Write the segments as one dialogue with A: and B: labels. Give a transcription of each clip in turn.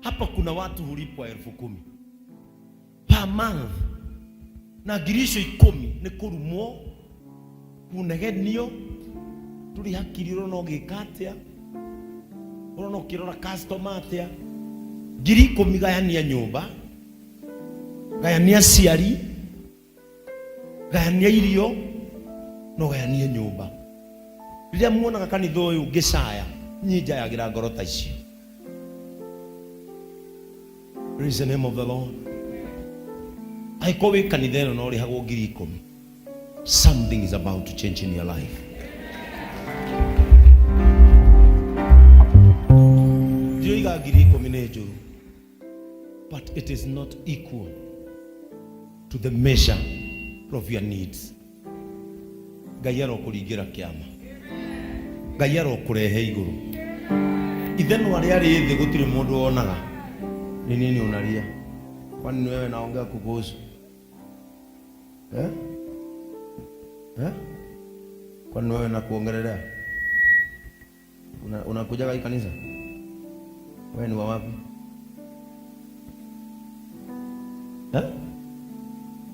A: Hapa kuna watu hulipwa 10,000 per month, na girisho 10 ni kurumwo kunegenio tuli hakiriro no gikatia urono kirora customer atia ngiri 10 gayania nyumba, gayania ciari, gayania irio, no gayania nyumba. Riria muonaga kanitha uyu ngicaya nyinja yagira ngoro ta icio. Praise the name of the Lord. Aiko we kanitha ino no rihagwo ngiri 10, something is about to change in your life. Dio ngiri 10 ni njuru, but it is not equal to the measure of your needs. Ngai arokuringira kiama, Ngai arokurehe iguru. Ithe no aria ri thi gutire mundu onaga. Ni nini unalia? Kwani wewe naongea kukuhusu? Kwani wewe nakuongelelea? Unakuja kwa kanisa? Wewe ni wa wapi?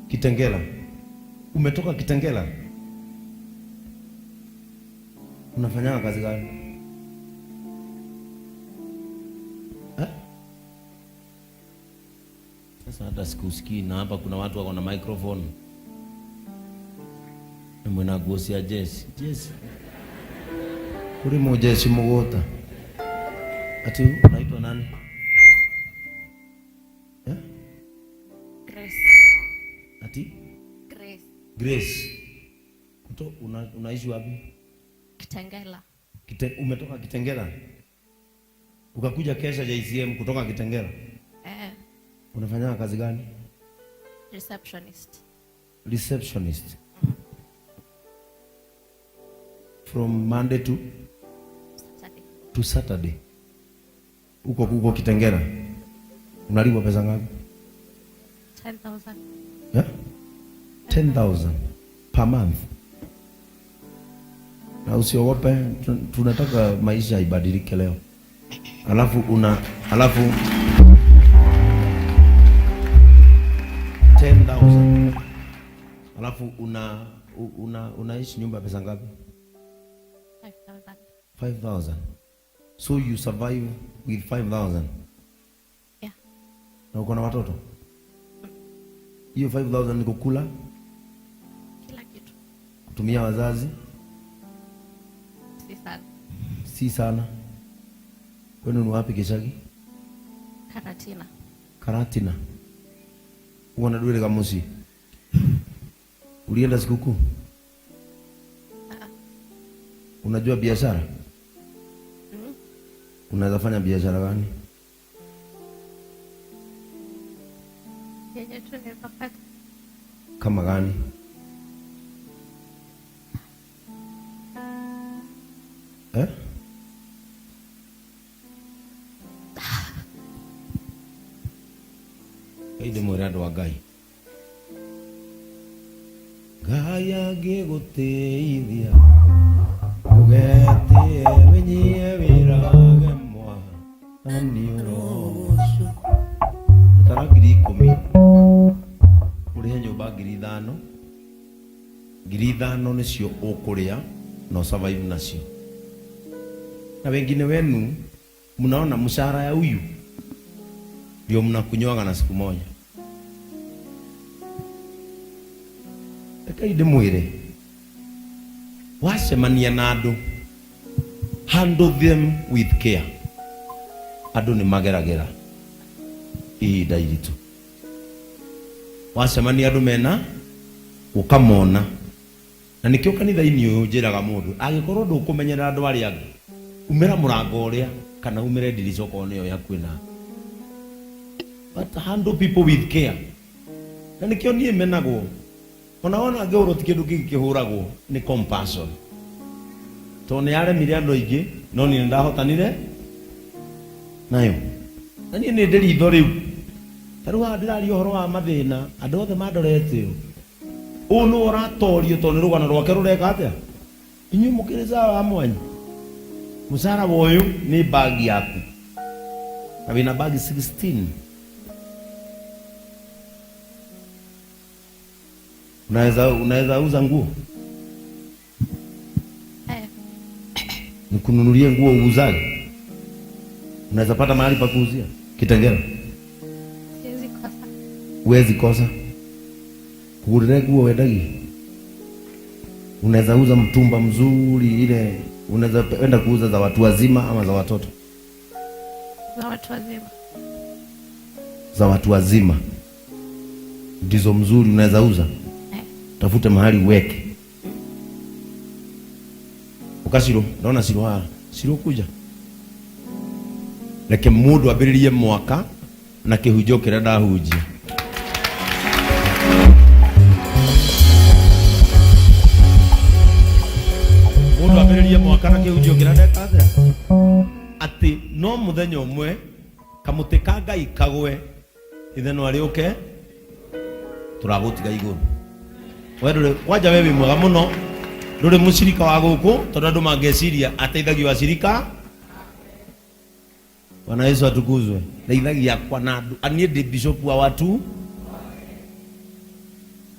A: Kitengela. Umetoka Kitengela? Unafanya kazi gani? Sasa hata sikusikii, na hapa kuna watu wako na microphone. Mwana gosia Jesse. Kuri moja si mugota. Ati unaitwa nani?
B: Grace.
A: Ati?
B: Grace.
A: Unaishi wapi?
B: Kitengela.
A: Umetoka Kitengela? Ukakuja kesha JCM kutoka Kitengela? Unafanya kazi gani? Receptionist. From Monday to Saturday. Uko Kitengela. Unalipwa pesa ngapi?
B: 10,000.
A: 10,000 per month. Na usiogope, tunataka maisha ibadilike leo. Alafu 10,000. Alafu unaishi nyumba pesa ngapi?
B: 5,000.
A: 5,000. So you survive with 5,000?
B: Yeah.
A: Na uko na watoto? Hiyo 5,000 ni kukula?
B: Kila kitu.
A: Kutumia wazazi? Si sana. Kwani ni wapi Kishagi? Karatina. Uona duele kamusi. Ulienda sikukuu? Unajua biashara? Unaweza fanya biashara gani? Kama gani? Ide morado wa Ngai. Ngai agiguteithia ugete wenyie wirage mwa ani urocu tara ngiri 10 urihe nyumba ngiri 5. Ngiri 5 nicio ukuria no survive nacio. Na wengine wenu mnaona mshahara ya huyu ndio mnakunywaga na siku moja. Ekaide mwire wacemania na andu, handle them with care. Andu ni mageragera ihinda iritu. Wacemania andu mena ukamona. Na nikio kanitha-ini uyu njiraga mundu agikorwo ndukumenyera andu ari angi, umira murango uria kana umire ndirica ko niyo yakwina. But handle people with care. Na nikio nie menagwo. Onaona ngoro ti kindu kihuragwo ni compassion. To ni aremire andu aingi no ni ndahotanire nayo. Na ni ndiri itho riu. Taru ndirari uhoro wa mathina andu othe mandorete. Uno oratorio to ni rugano rwake rureka atia. Inyu mukiriza wa mwanyu. Musara woyu ni bagi yaku. Avina bagi 16. Unaweza uza nguo? Nikununulie nguo uuzaje? Unaweza pata mahali pa kuuzia Kitengela?
B: Siwezi kosa.
A: Huwezi kosa. Kugurire nguo wedagi. Unaweza uza mtumba mzuri ile, unaweza enda kuuza za watu wazima ama za watoto?
B: Za watu wazima.
A: Za watu wazima ndizo mzuri unaweza uza. Tafute mahali uweke. Ukasiro, naona siro kuja. Leke mundu abiririe mwaka na kihunjo kira ndahunjia. Mundu abiririe mwaka na kihunjo kira ndekathia. Ati no muthenya umwe kamuti ka Ngai kagwe itheno ariuke turagutiga iguru. Wewe waja wewe mwega muno nduri mucirika wa guku tondu andu mangeciria ateithagio wa cirika. Bwana Yesu atukuzwe. Ndeithagia kwa na andu anie ndi bishop wa watu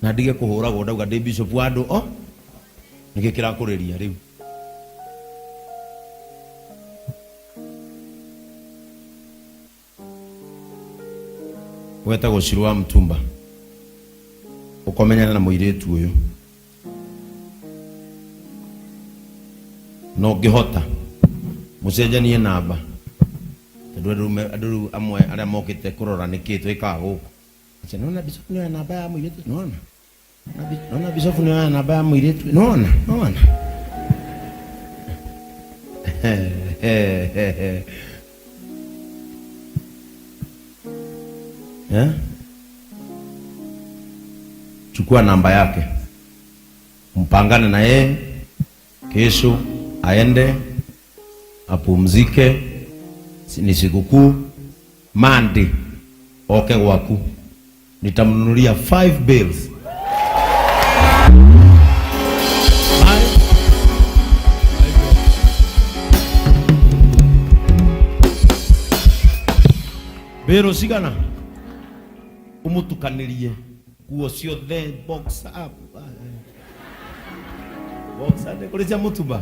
A: na ndige kuhuragwo ndauga ndi bishop wa andu niki kirakuriria riu. Weta gucirwa mtumba ukomenyana na muiretu uyu no ngihota mucenjanie namba tondu amwe aria mokite kurora niki twikaga guku acha nona bishop ni namba ya muiretu nona bishop ni namba ya muiretu nona chukua namba yake, mpangane na yeye, kesho aende apumzike, ni sikukuu. Monday oke gwaku, nitamnunulia 5 bills. Bero sigana umutukanirie guo ciothe box up de kulecia mutumba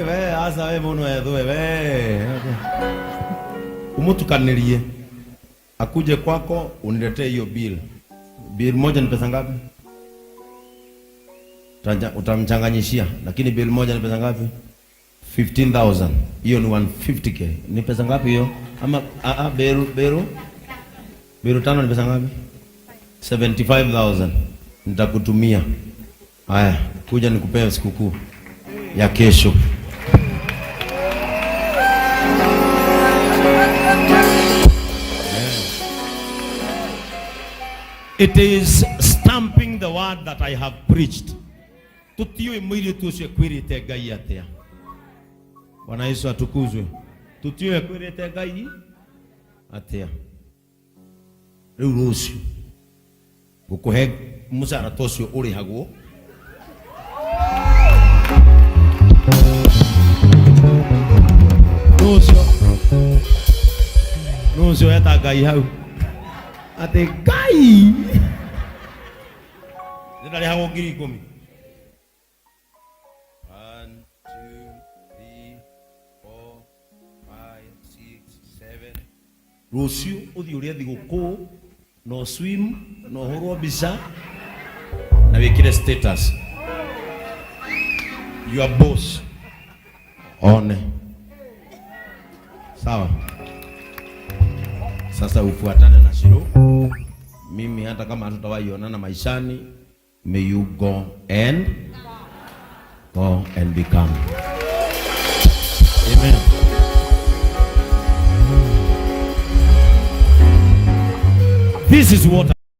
A: we asa we muno ethwe we umutukanirie akuje kwako uniletee hiyo bill moja ni pesa ngapi? Utamchanganyishia, lakini bill moja ni pesa ngapi? 15,000. Hiyo ni 150k. Ni pesa ngapi hiyo? Ama bill tano ni pesa ngapi? 75,000. Nitakutumia. Haya, kuja nikupea sikukuu ya kesho. It is stamping the word that I have preached. Tutiwe mwili tucio kwirite Ngai atia. Bwana Yesu atukuzwe. Tutiwe kwirite Ngai atia. Riu rucio gukuhe musara tocio uri hagwo rucio eta Ngai hau ate Ngai ndari hagwo 10,000. 1, 2, 3, 4, 5, 6, 7. Rucio uthi uria thiguku no swim no hurwo bisa na wikire status your boss one sawa. Sasa ufuatane na Shiro. Mimi hata kama hatutawaiona maishani, may you go and become. Amen. This is what